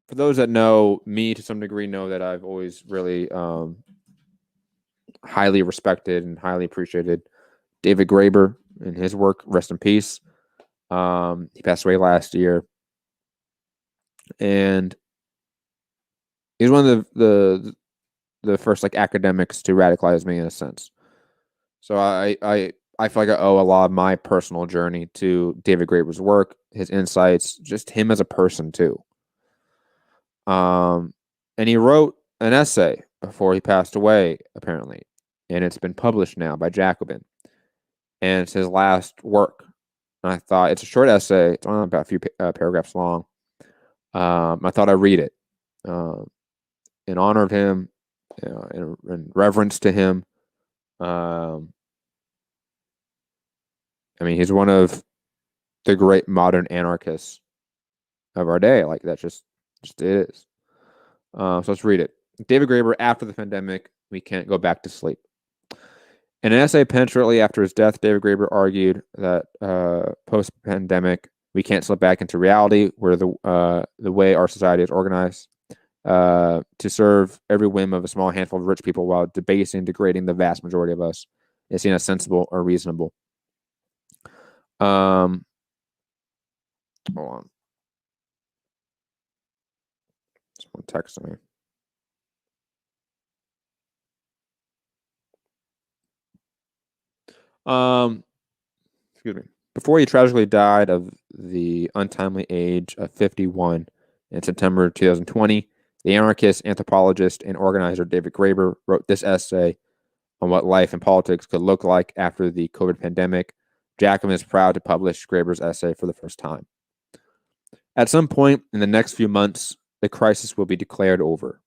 for those that know me to some degree know that I've always really highly respected and highly appreciated David Graeber and his work. Rest in peace. He passed away last year, and he's one of the first like academics to radicalize me in a sense. So I feel like I owe a lot of my personal journey to David Graeber's work, his insights, just him as a person too. And he wrote an essay before he passed away, apparently, and it's been published now by Jacobin, and it's his last work. And I thought it's a short essay; it's only about a few paragraphs long. I thought I'd read it in honor of him, in reverence to him. I mean, he's one of the great modern anarchists of our day. Like that just it is. So let's read it. David Graeber, after the pandemic, we can't go back to sleep. In an essay penned shortly after his death, David Graeber argued that post-pandemic, we can't slip back into reality where the way our society is organized to serve every whim of a small handful of rich people while debasing and degrading the vast majority of us is seen as sensible or reasonable. Hold on. Someone texted me. Excuse me. Before he tragically died of the untimely age of 51 in September 2020, the anarchist, anthropologist, and organizer David Graeber wrote this essay on what life and politics could look like after the COVID pandemic. Jacobin is proud to publish Graeber's essay for the first time. At some point in the next few months, the crisis will be declared over.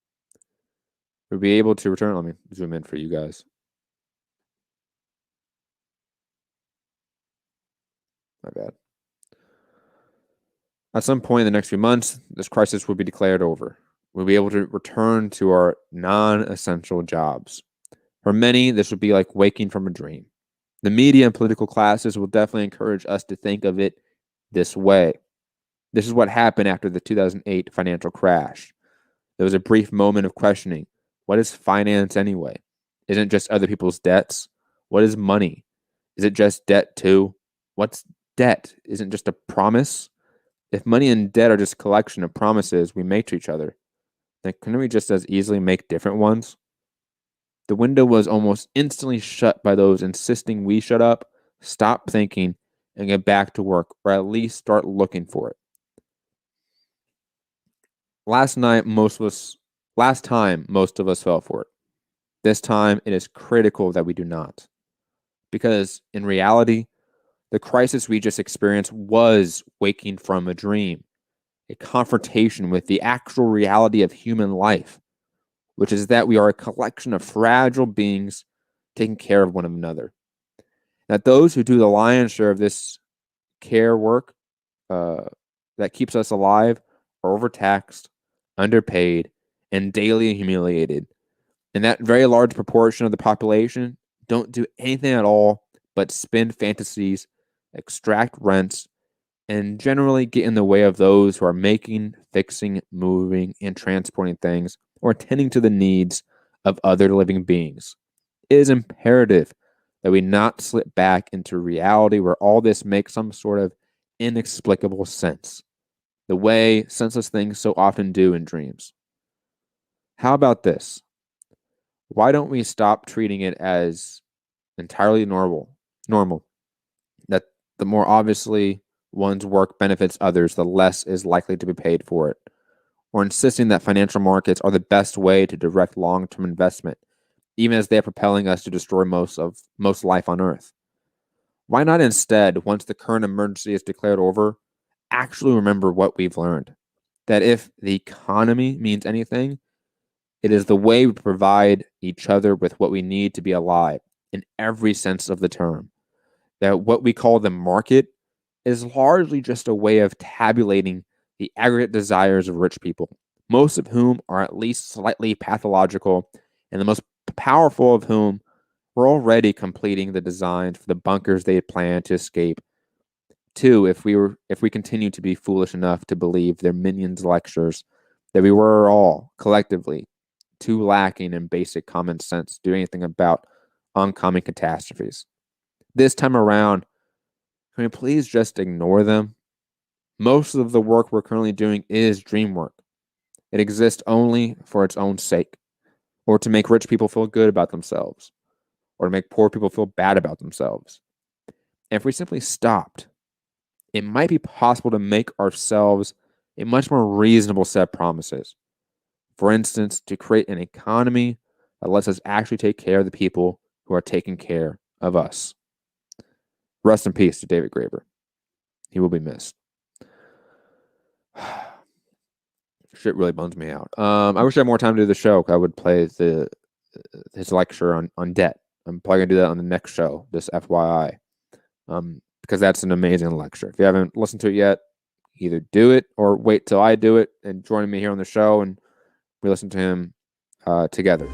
We'll be able to return. Let me zoom in for you guys. My bad. At some point in the next few months, this crisis will be declared over. We'll be able to return to our non-essential jobs. For many, this will be like waking from a dream. The media and political classes will definitely encourage us to think of it this way. This is what happened after the 2008 financial crash. There was a brief moment of questioning. What is finance anyway? Isn't it just other people's debts? What is money? Is it just debt too? What's debt? Isn't just a promise? If money and debt are just a collection of promises we make to each other, then couldn't we just as easily make different ones? The window was almost instantly shut by those insisting we shut up, stop thinking, and get back to work, or at least start looking for it. Last time, most of us fell for it. This time, it is critical that we do not. Because in reality, the crisis we just experienced was waking from a dream, a confrontation with the actual reality of human life, which is that we are a collection of fragile beings taking care of one another. That those who do the lion's share of this care work that keeps us alive are overtaxed, underpaid, and daily humiliated. And that very large proportion of the population don't do anything at all but spin fantasies, extract rents, and generally get in the way of those who are making, fixing, moving, and transporting things or tending to the needs of other living beings. It is imperative that we not slip back into reality where all this makes some sort of inexplicable sense, the way senseless things so often do in dreams. How about this? Why don't we stop treating it as entirely normal? That the more obviously one's work benefits others, the less is likely to be paid for it. Or insisting that financial markets are the best way to direct long-term investment, even as they are propelling us to destroy most life on Earth. Why not instead, once the current emergency is declared over, actually remember what we've learned? That if the economy means anything, it is the way we provide each other with what we need to be alive, in every sense of the term. That what we call the market is largely just a way of tabulating the aggregate desires of rich people, most of whom are at least slightly pathological, and the most powerful of whom were already completing the designs for the bunkers they had planned to escape to if we continue to be foolish enough to believe their minions' lectures that we were all collectively too lacking in basic common sense to do anything about oncoming catastrophes. This time around, can we please just ignore them? Most of the work we're currently doing is dream work. It exists only for its own sake, or to make rich people feel good about themselves, or to make poor people feel bad about themselves. And if we simply stopped, it might be possible to make ourselves a much more reasonable set of promises. For instance, to create an economy that lets us actually take care of the people who are taking care of us. Rest in peace to David Graeber. He will be missed. Shit really bums me out. I wish I had more time to do the show. I would play his lecture on debt. I'm probably gonna do that on the next show, just FYI, because that's an amazing lecture. If you haven't listened to it yet, either do it or wait till I do it and join me here on the show and we listen to him together.